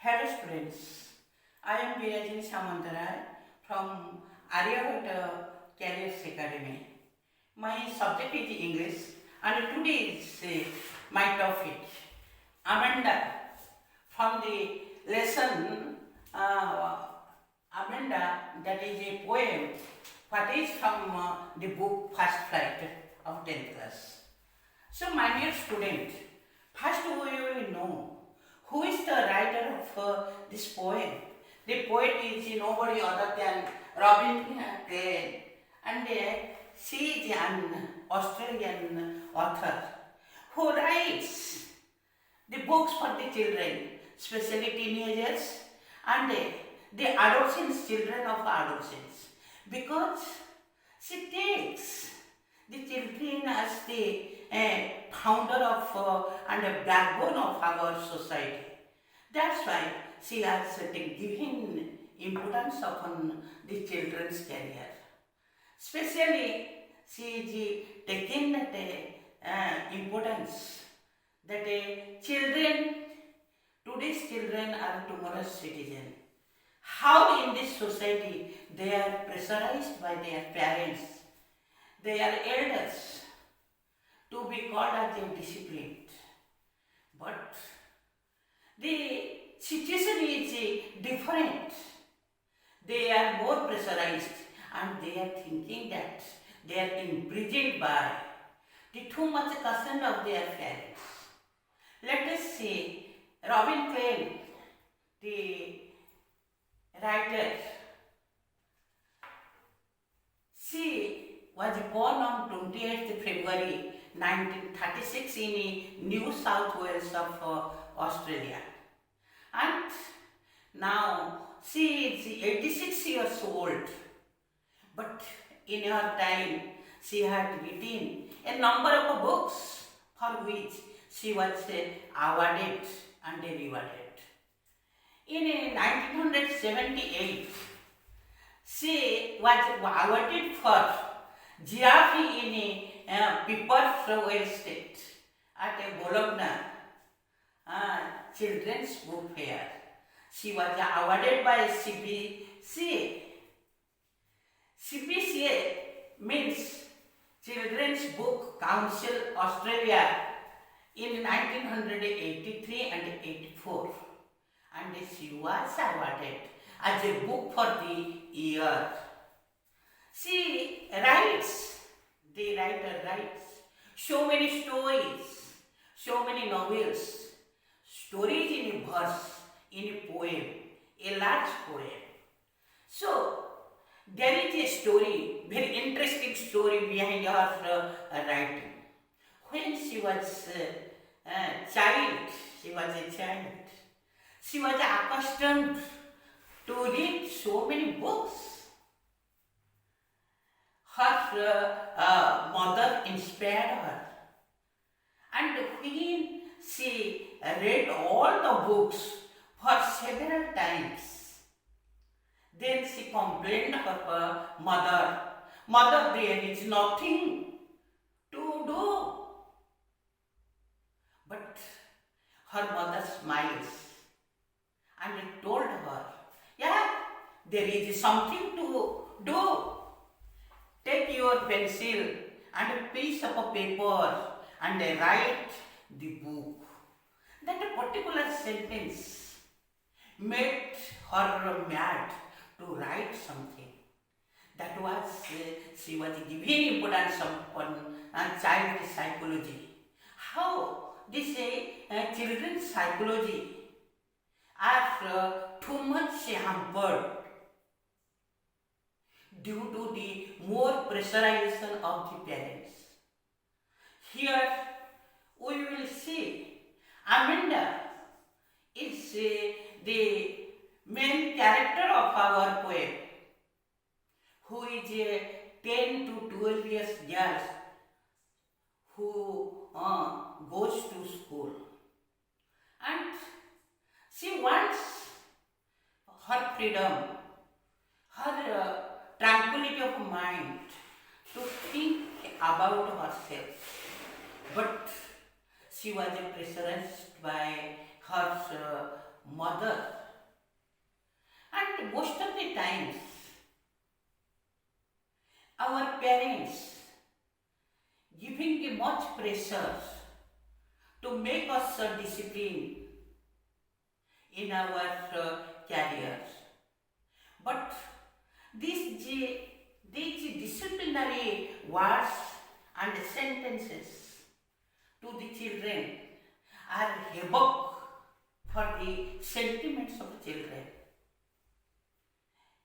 Hello students, I am BIRAJINI SAMANTARAY from ARYABHATTA Careers Academy. My subject is English and today is my topic Amanda from the lesson Amanda, that is a poem what is from the book First Flight of 10th class. So my dear student, first we will know who is the writer of this poem. The poet is nobody other than Robin Klein, and she is an Australian author who writes the books for the children, especially teenagers and the adolescents, children of adolescents, because she takes the children as the founder of and a backbone of our society. That's why she has given importance upon the children's career. Especially, she is taking that importance that today's children are tomorrow's citizens. How in this society they are pressurized by their parents, their elders, to be called as disciplined. But the situation is different. They are more pressurized and they are thinking that they are imprisoned by the too much custom of their parents. Let us see Robin Klein, the writer. She was born on 28th February 1936 in New South Wales of Australia. And now she is 86 years old. But in her time, she had written a number of books for which she was awarded and rewarded. In 1978, she was awarded for geography in Pepper's State at a Bologna Children's Book Fair. She was awarded by CBSE. CBSE means Children's Book Council Australia in 1983 and 84. And she was awarded as a book for the year. She writes, the writer writes so many stories, so many novels, stories in a verse, in a poem, a large poem. So, there is a story, very interesting story behind her writing. When she was a child, she was accustomed to read so many books. Her mother inspired her, and when she read all the books for several times, then she complained of her mother. Mother, there is nothing to do. But her mother smiles and told her, yeah, there is something to do. Take your pencil and a piece of paper and write the book. That particular sentence made her mad to write something. That was, she was giving importance upon child psychology. How this children's psychology are too much hampered due to the more pressurization of the parents. Here we will see Amanda is the main character of our poem, who is a 10 to 12 years girl who goes to school, and she wants her freedom, her tranquility of mind to think about herself. But she was pressurized by her mother. And most of the times, our parents giving much pressure to make us disciplined in our careers. But these disciplinary words and sentences to the children are havoc for the sentiments of the children.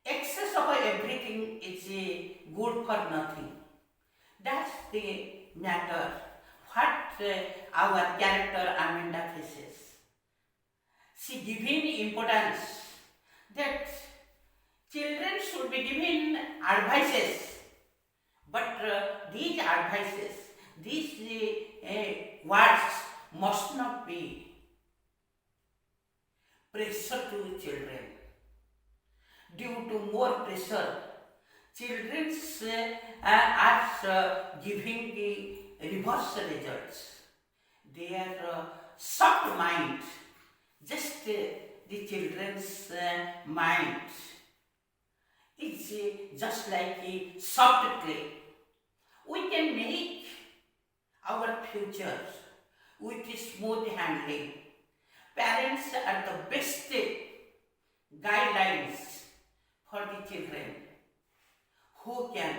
Excess of everything is good for nothing. That's the matter. What our character Amanda faces. She given importance that children should be given advices, but these advices, these words must not be pressure to children. Due to more pressure, children are giving the reverse results. Their soft mind, just the children's mind, it's just like a soft clay. We can make our future with smooth handling. Parents are the best guidelines for the children who can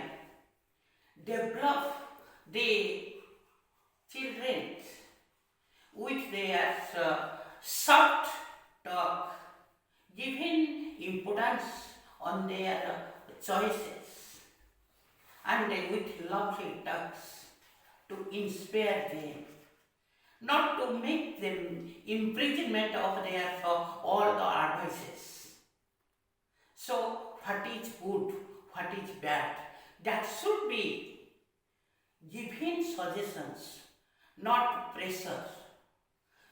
develop the children with their soft talk, giving importance on their choices, and with lovely talks to inspire them, not to make them imprisonment of their all the advices. So what is good, what is bad, that should be given suggestions, not pressure.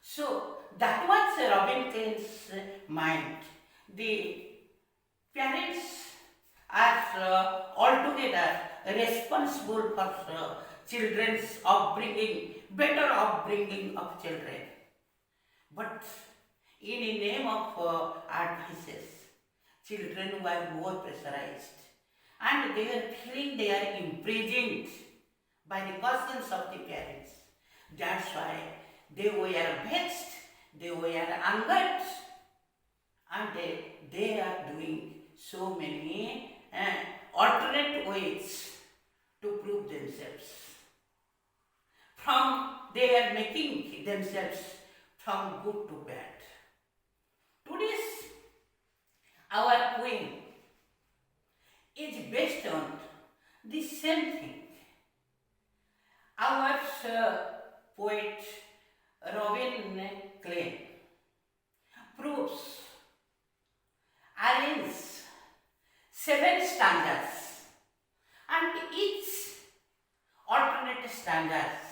So that was Robin Klein's mind. The parents are altogether responsible for children's upbringing, better upbringing of children. But in the name of advices, children were more pressurized and they were feeling they are imprisoned by the cautions of the parents. That's why they were vexed, they were angered, and they are doing so many alternate ways to prove themselves. They are making themselves from good to bad. Today's our poem is based on the same thing. Our poet Robin Klein proves, arranges 7 stanzas, and each alternate stanzas,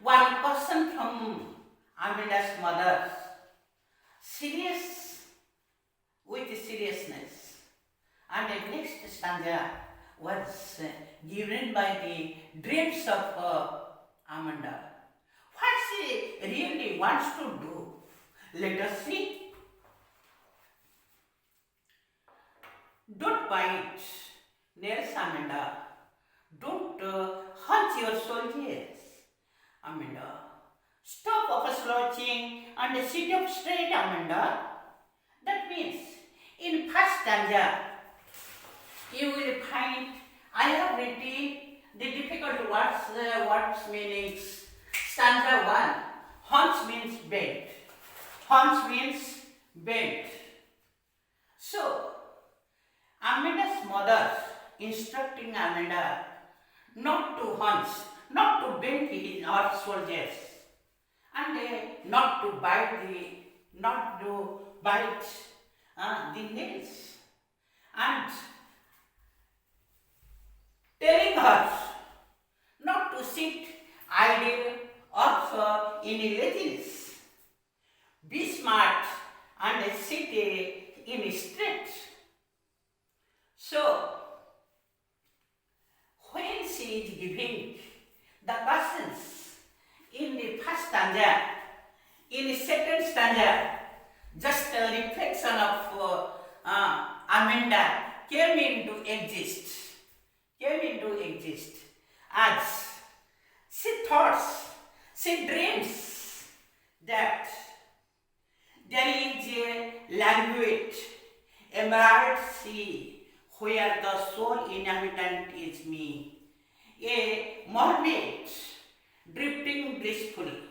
one person from Amanda's mother, serious with seriousness, and the next stanza was given by the dreams of Amanda. What she really wants to do, let us see. Don't bite, nurse Amanda. Don't hunch your soldiers, Amanda. Stop of slouching and sit up straight, Amanda. That means, in first stanza, you will find I have written the difficult words meanings. Stanza 1, hunch means bend. Hunch means bend. So, Amanda's mother instructing Amanda not to hunch, not to bend her soldiers, and not to bite the nails, and telling her not to sit idle or in laziness. Be smart and sit in straight. So, when she is giving the questions in the first stanza, in the second stanza, just a reflection of Amanda came into exist as she thoughts, she dreams that there is a language, emerald sea, where the sole inhabitant is me, a mermaid drifting blissfully.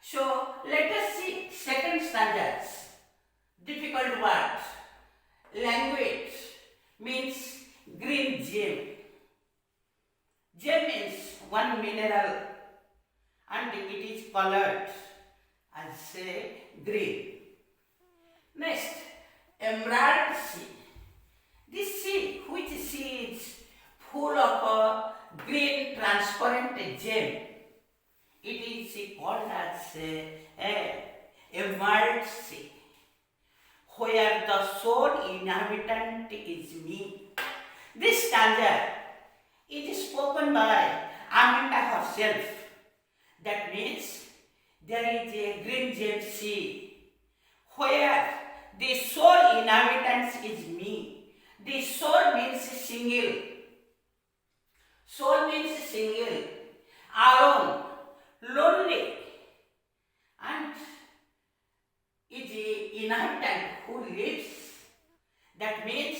So let us see second stanzas. Difficult words. Language means green gem. Gem means one mineral and it is colored as green. Next, emerald sea. This sea, which sea is full of a green transparent gem. It is called as emerald sea, where the sole inhabitant is me. This stanza is spoken by Amanda herself. That means there is a green gem sea, where the sole inhabitant is me. The soul means single. Soul means single, alone, lonely, and is the inhabitant who lives. That means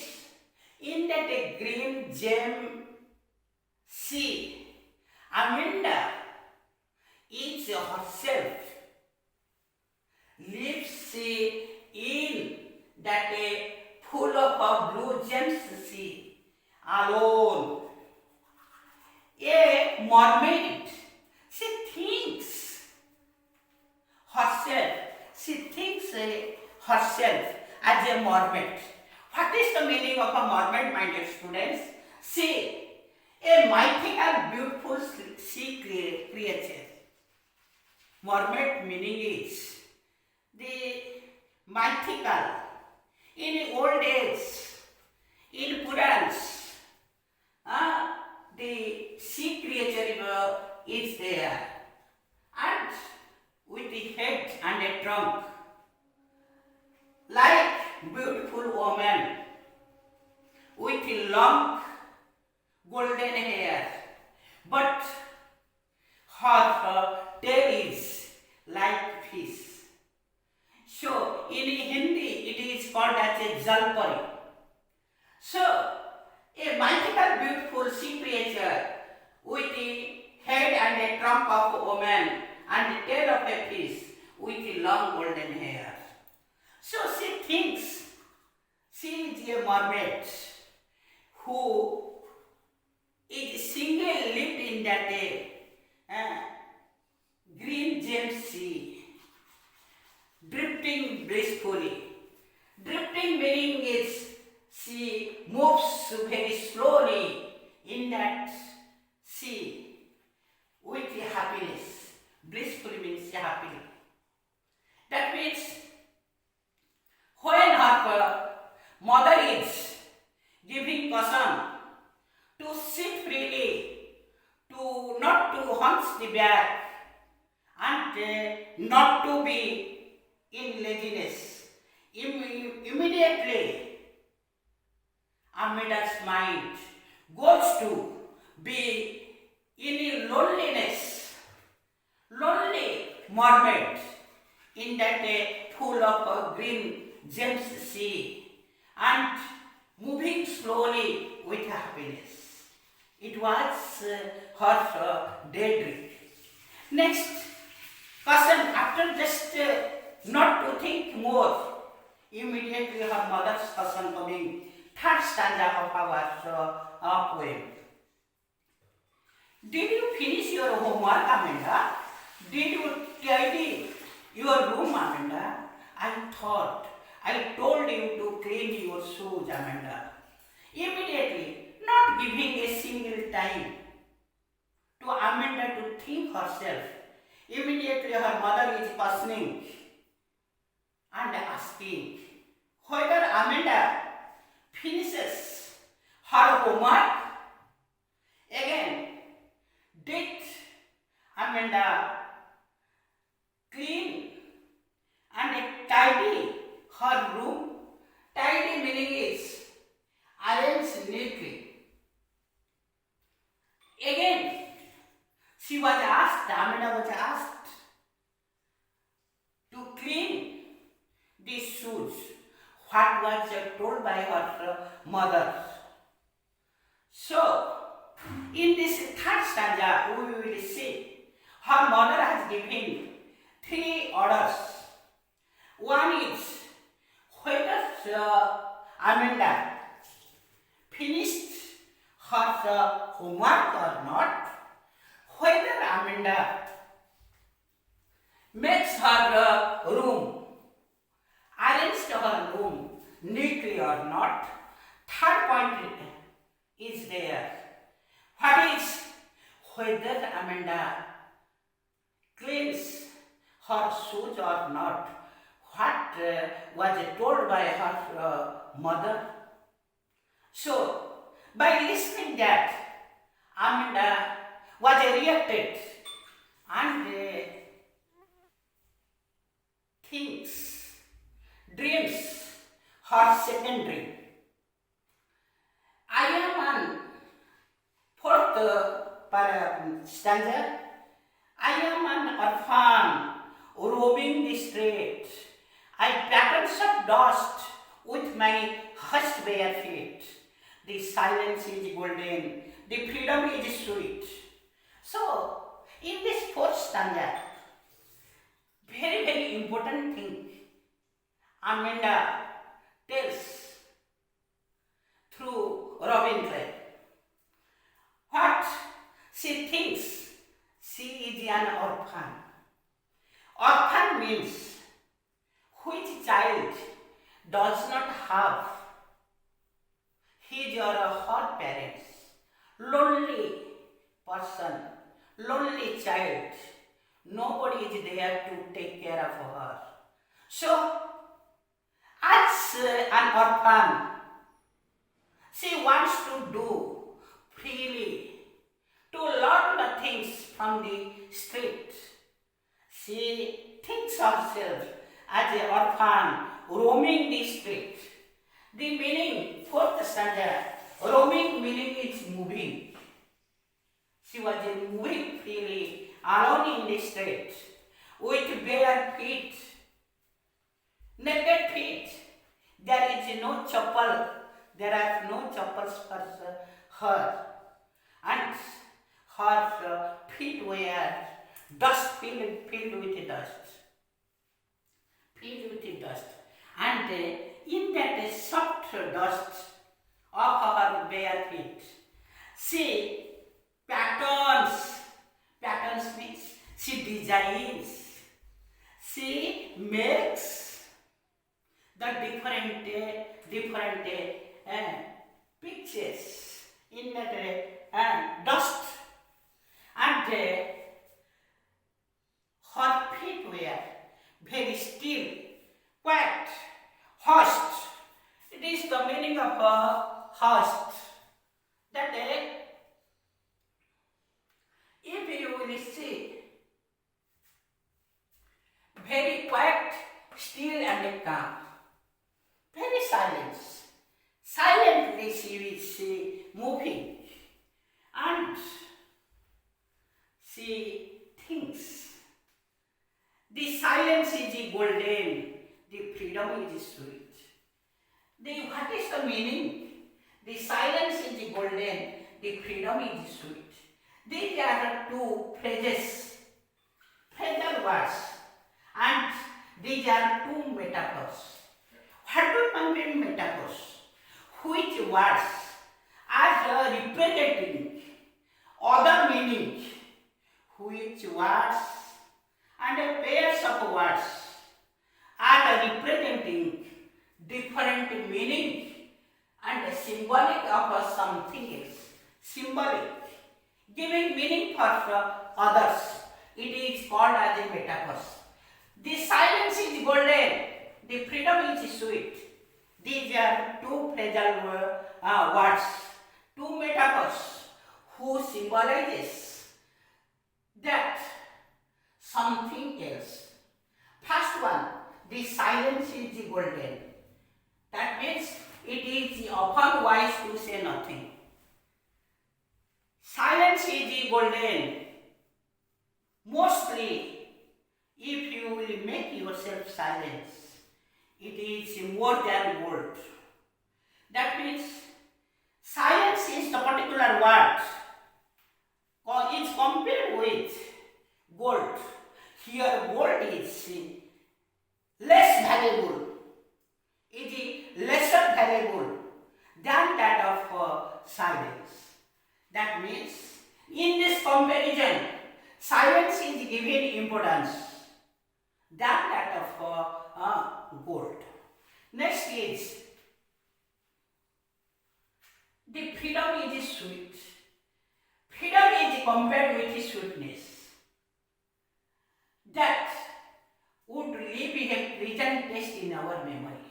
in that green gem sea, Amanda is herself, lives in that full of a blue gems sea, alone. A mermaid, she thinks herself as a mermaid. What is the meaning of a mermaid, my dear students? See, a mythical, beautiful sea creature. Mermaid meaning is the mythical. In old days, in Purans, the sea creature is there, and with the head and a trunk, like beautiful woman with long golden hair, but her tail is like fish. So in Hindi it is called as a jalpari. So a mythical beautiful sea creature with the head and a trunk of a woman and the tail of a fish with the long golden hair. So she thinks she is a mermaid who is single lived in that green gem sea, drifting blissfully. Drifting meaning is she moves very slowly in that sea with happiness. Blissfully means happily. That means when her mother is giving caution to sit freely, to not to hunch the back, and not to be in laziness, immediately Amida's mind goes to be in loneliness, lonely mermaid in that pool of green gems sea and moving slowly with happiness. It was her daydream. Next, caution after just not to think more, immediately her mother's caution coming. Third stanza of our poem. Did you finish your homework, Amanda? Did you tidy your room, Amanda? I thought I told you to clean your shoes, Amanda. Immediately, not giving a single time to Amanda to think herself. Immediately her mother is questioning and asking whether Amanda finishes her homework. Again, did Amanda clean and tidy what was told by her mother. So, in this third stanza, we will see her mother has given 3 orders. One is whether Amanda finished her homework or not, whether Amanda makes her room, arranged her room neatly or not. Third point is there. What is whether Amanda cleans her shoes or not? What was told by her mother? So, by listening that, Amanda was reacted and thinks, dreams, her second dream. I am on fourth stanza. I am an orphan roaming the street. I patterns of dust with my hushed bare feet. The silence is golden, the freedom is sweet. So, in this fourth stanza, very important thing Amanda tells through Robin Klein. What she thinks, she is an orphan. Orphan means which child does not have his or her parents, lonely person, lonely child, nobody is there to take care of her. So, as an orphan, she wants to do freely, to learn the things from the street. She thinks herself as an orphan roaming the street. The meaning, fourth stanza, roaming meaning is moving. She was moving freely, alone in the street, with bare feet, naked feet. There is no chapel, there are no chapels for her. And her feet were dust, filled with dust. Filled with dust. And in that soft dust of her bare feet, she patterns means she designs, she makes the different pictures in that dust, and her feet were very still, quiet, hushed. It is the meaning of hushed. That if you will see, very quiet, still and calm, very silence. Silently she is moving, and she thinks. The silence is golden, the freedom is sweet. What is the meaning? The silence is golden, the freedom is sweet. These are two phrases, phrasal words, and these are two metaphors. What do you mean metaphors? Which words are representing other meaning? Which words and pairs of words are representing different meaning and symbolic of something else. Symbolic, giving meaning for others. It is called as a metaphor. The silence is golden, the freedom is sweet. These are two phrasal words, two metaphors who symbolizes that something else. First one, the silence is golden. That means it is often wise to say nothing. Silence is golden. Mostly, if you will make yourself silent, it is more than gold. That means silence is the particular word is compared with gold. Here gold is less valuable, is lesser valuable than that of silence. That means in this comparison, silence is given importance than that of gold. Next is the freedom is sweet. Freedom is compared with sweetness that would leave a pleasant taste in our memory.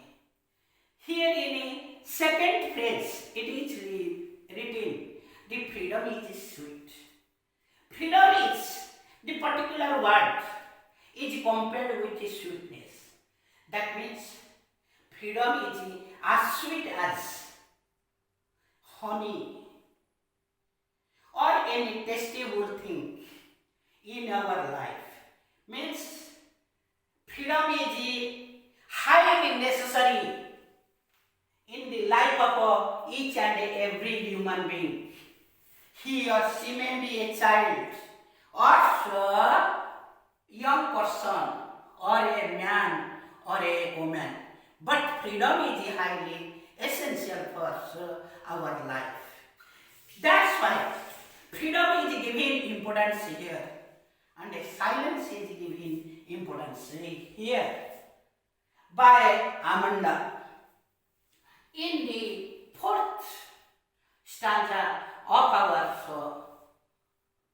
Here in a second phrase, it is written, the freedom is sweet. Freedom is the particular word is compared with sweetness. That means freedom is as sweet as honey or any tastable thing in our life. Means freedom is highly necessary in the life of each and every human being. He or she may be a child or a young person or a man or a woman. But freedom is highly essential for our life. That's why freedom is given importance here and silence is given importance here by Amanda in the fourth stanza of our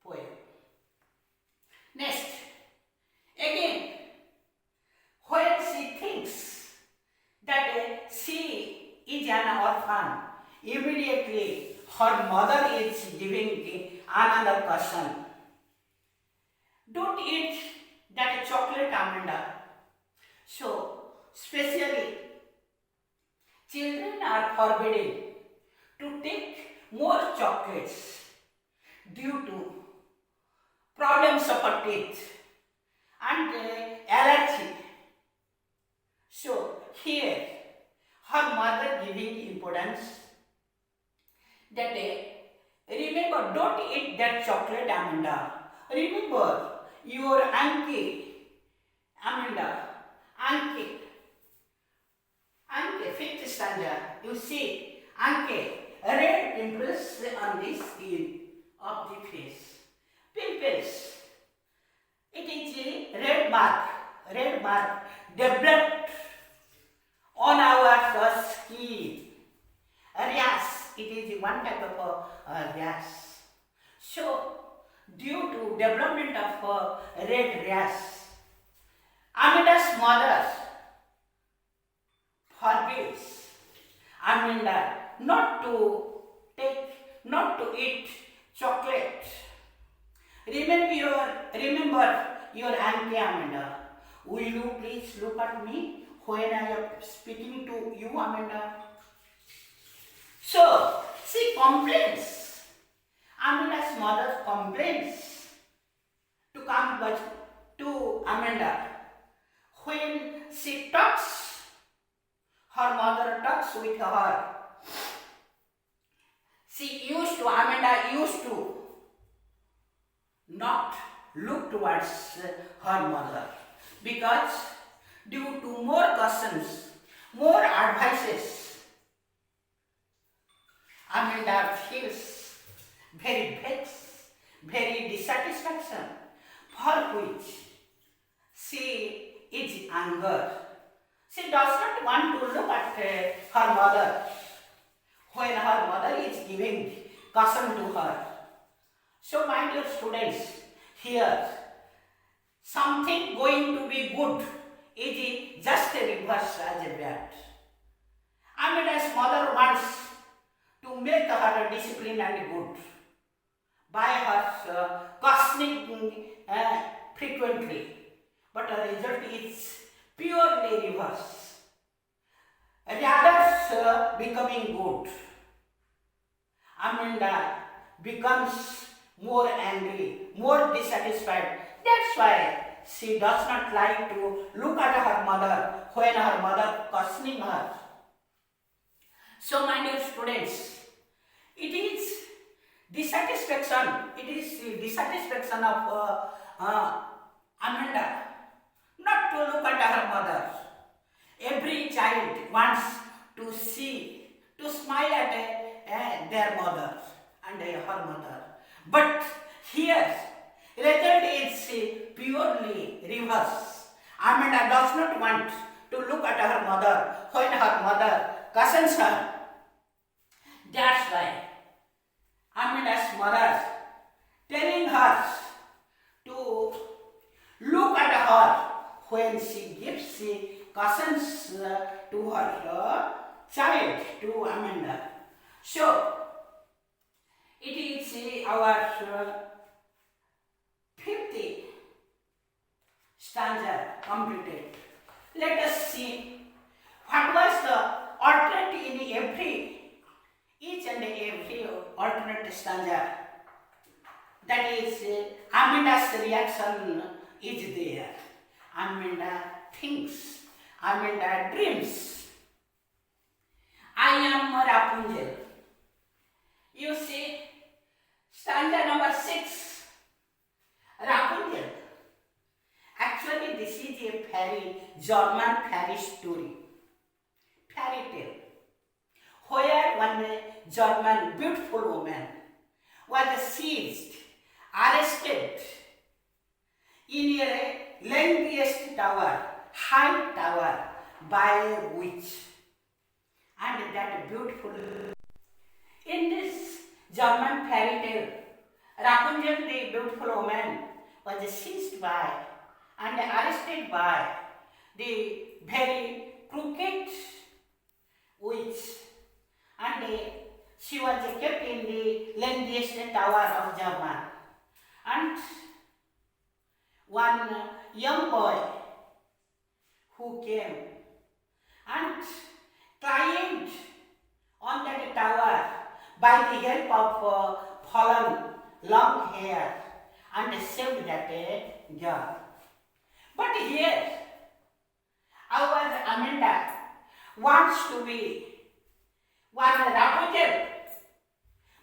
poem. Next, again, when she thinks that she is an orphan, immediately her mother is giving another person. Don't eat that chocolate, Amanda. So, especially, children are forbidden to take more chocolates due to problems of her teeth and allergy. So, here, her mother giving importance that remember, don't eat that chocolate, Amanda. Remember your auntie, Amanda, auntie, fifth stanza. You see, auntie, red pimples on the skin of the face. Pimples. It is a red mark developed on our skin. Rash, it is one type of rash. So, due to development of red rash, Amanda's mother forbids Amanda not to eat chocolate. Remember your auntie Amanda. Will you please look at me when I am speaking to you, Amanda? So, she complains. Amanda's mother complains to come to Amanda. When she talks, her mother talks with her. Amanda used to not look towards her mother because due to more cautions, more advices, Amanda feels very vexed, very dissatisfaction, for which she is anger. She does not want to look at her mother when her mother is giving caution to her. So, my dear students, here something going to be good is just a reverse as a bad. Amanda's mother wants to make her disciplined and good by her cautioning frequently, but the result is purely reverse. Rather becoming good, Amanda becomes more angry, more dissatisfied. That's why she does not like to look at her mother mother when her mother questioning her. So my dear students, it is dissatisfaction. It is the dissatisfaction of Amanda not to look at her mother. Every child wants to see, to smile at their mother and her mother. But here, result is purely reverse. Amanda does not want to look at her mother when her mother cautions her. That's why Amanda's mother telling her to look at her when she gives cautions to her child, to Amanda. So, it is our 50th stanza completed. Let us see what was the alternate in each and every alternate stanza. That is, Amanda's reaction is there. Amanda thinks, Amanda dreams. I am Rapunzel. You see, stanza number 6, Rapunzel. Actually, this is a German fairy story, fairy tale, where one German beautiful woman was seized, arrested in a lengthiest tower, high tower, by a witch. And that beautiful. In this German fairy tale, Rapunzel, the beautiful woman, was seized by and arrested by the very crooked witch, and she was kept in the lengthiest tower of German. And one young boy who came and climbed on that tower by the help of fallen long hair and saved that girl. But here, our Amanda wants to be one Rapunzel,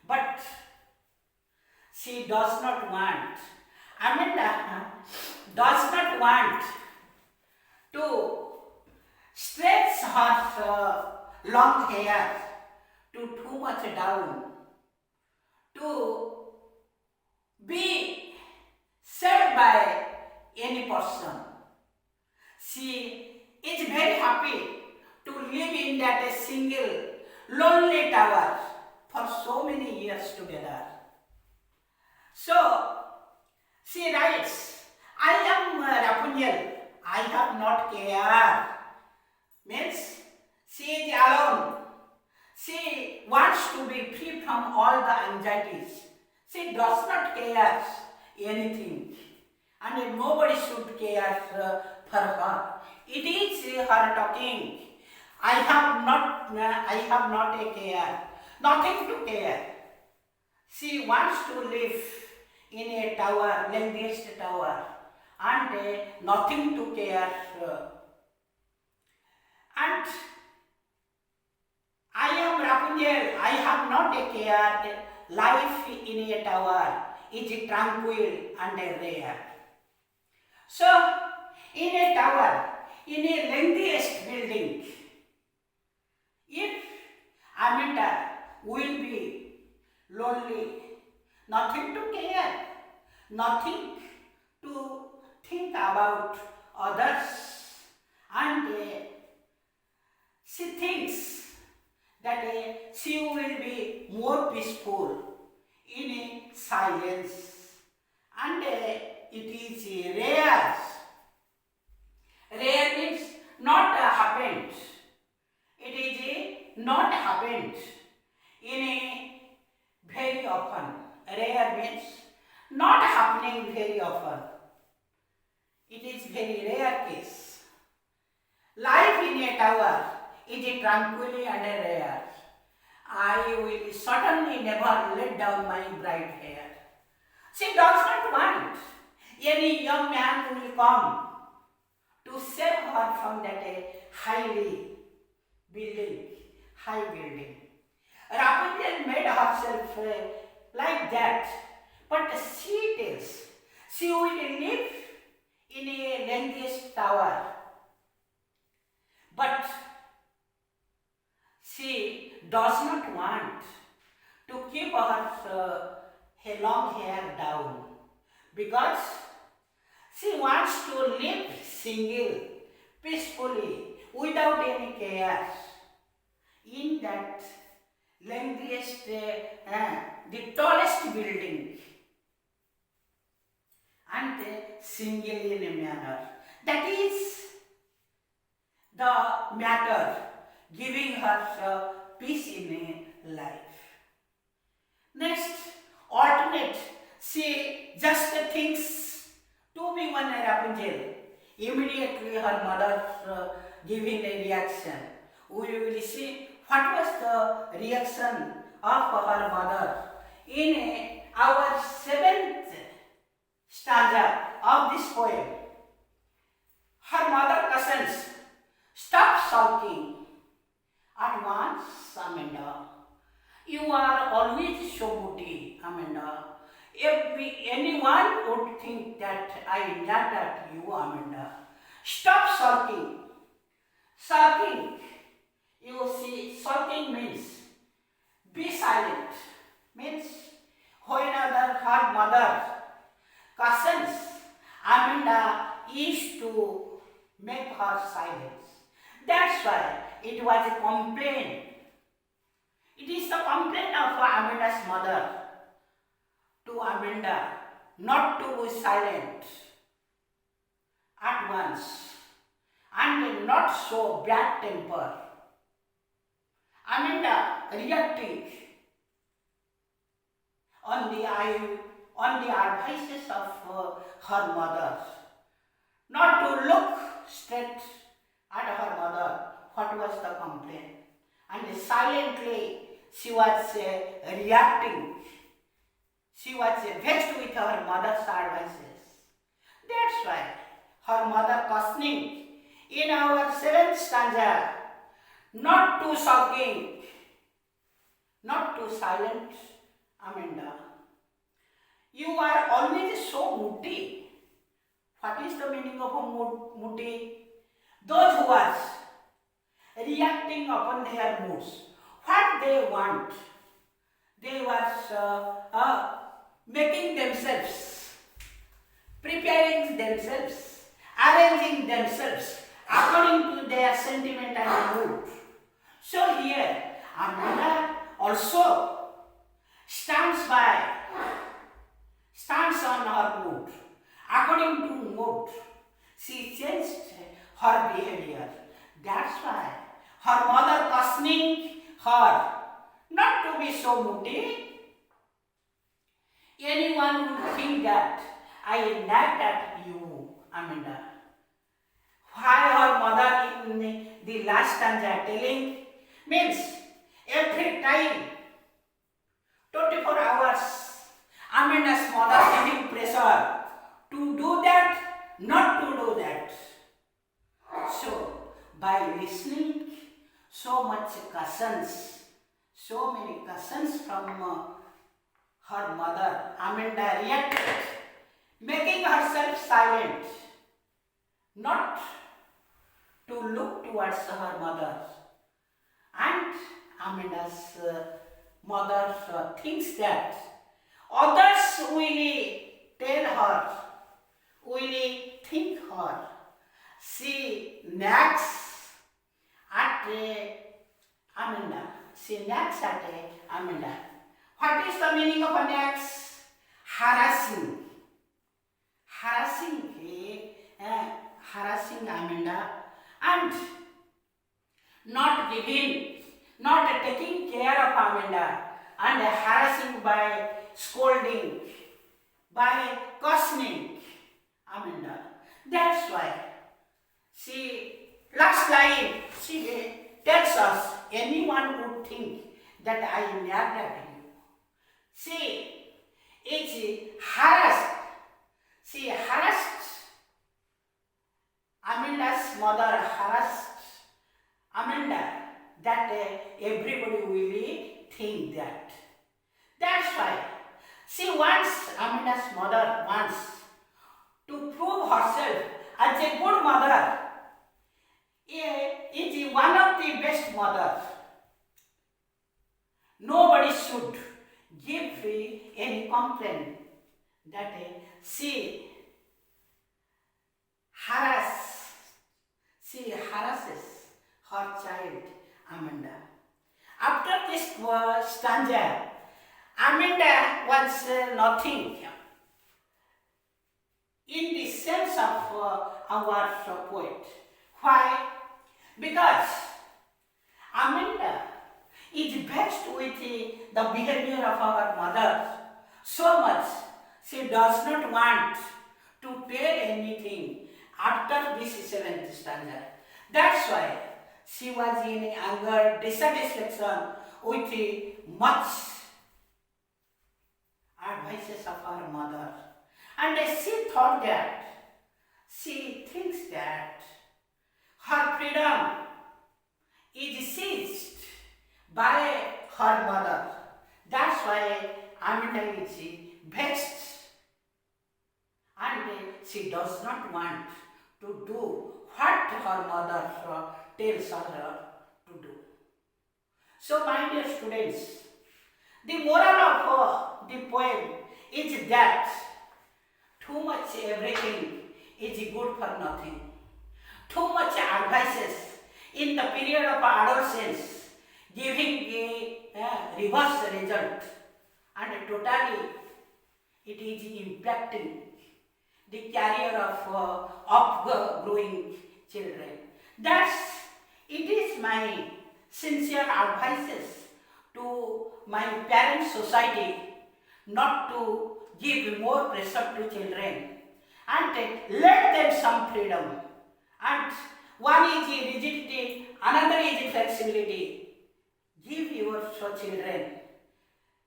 but she does not want. Amanda does not want to stretch her long hair to too much down, to be saved by any person. She is very happy to live in that single lonely tower for so many years together. So she writes, I am Rapunzel, I have not care. Means she is alone. She wants to be free from all the anxieties. She does not care anything, and nobody should care for her. It is her talking. I have not a care, nothing to care. She wants to live in a tower, lengthiest tower, and nothing to care. And I am Rapunzel, I have not a care. Life in a tower is tranquil and rare. So, in a tower, in a lengthiest building, if Amanda will be lonely, nothing to care, nothing to think about others, and she thinks that she will be more peaceful in a silence, and it is rare. Rare means not happened. It is not happened in a very often. Rare means not happening very often. It is very rare case. Life in a tower is tranquilly and rare. I will certainly never let down my bright hair. She does not want any young man will come to to save her from that high building. Rapunzel made herself like that, but she tells she will live in a lengthiest tower, but she does not want to keep her long hair down because she wants to live single, peacefully, without any cares in that lengthiest, the tallest building, and single in a manner. That is the matter giving her peace in a life. Next, alternate. She just thinks to be one Rapunzel. Immediately her mother giving a reaction. We will see what was the reaction of her mother in our 7th stanza of this poem. Her mother cautions, "Stop sulking. At once, Amanda. You are always so moody, Amanda. Anyone would think that I laughed at you, Amanda. Stop sulking." Sulking, you see, sulking means be silent. Means whenever her mother cautions, Amanda is to make her silence. That's why it was a complaint. It is the complaint of Amanda's mother to Amanda not to be silent at once and not show bad temper. Amanda reacting on the advices of her mother, not to look straight at her mother. What was the complaint? And silently she was reacting. She was vexed with her mother's advices. That's why her mother cautioning in our 7th stanza, not too sulking, not too silent, Amanda. You are always so moody. What is the meaning of a moody? Those who are reacting upon their moods, what they want, they were making themselves, preparing themselves, arranging themselves according to their sentiment and mood. So here, Amanda also stands on her mood. According to mood, she changed her behavior. That's why her mother cautioning her not to be so moody. Anyone would think that I nagged at you, Amanda. Why her mother in the last stanza telling means every time, 24 hours, Amanda's mother giving pressure to do that, not to do that. So, by listening so much cautions, so many cautions from her mother, Amanda reacted, making herself silent, not to look towards her mother. And Amanda's mother thinks that others will tell her, will think her. She nags at Amanda. She nags at Amanda. What is the meaning of a nags? Harassing. Harassing Amanda and not taking care of Amanda and harassing by scolding, by cautioning Amanda. That's why last line, she tells us, anyone would think that I nagged at you. She is harassed. She harassed Amanda's mother harassed Amanda that everybody will think that. That's why Amanda's mother wants to prove herself as a good mother. Is one of the best mothers. Nobody should give any complaint that she harasses her child Amanda. After this stanza, Amanda was nothing in the sense of our poet. Why? Because Amanda is vexed with the behavior of our mother so much she does not want to tell anything after this seventh stanza. That's why she was in anger, dissatisfaction with much advices of her mother. And she thinks that her freedom is seized by her mother. That's why Amanda is vexed and she does not want to do what her mother tells her to do. So, my dear students, the moral of the poem is that too much everything is good for nothing. Too much advices in the period of adolescence giving a reverse result, and totally it is impacting the career of upgrowing children. It is my sincere advices to my parent society not to give more pressure to children and let them some freedom. And one is rigidity, another is flexibility. Give your children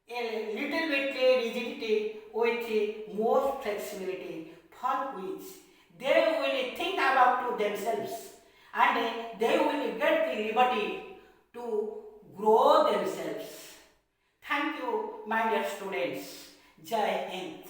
a little bit rigidity with more flexibility, for which they will think about themselves and they will get the liberty to grow themselves. Thank you, my dear students. Jai Hind.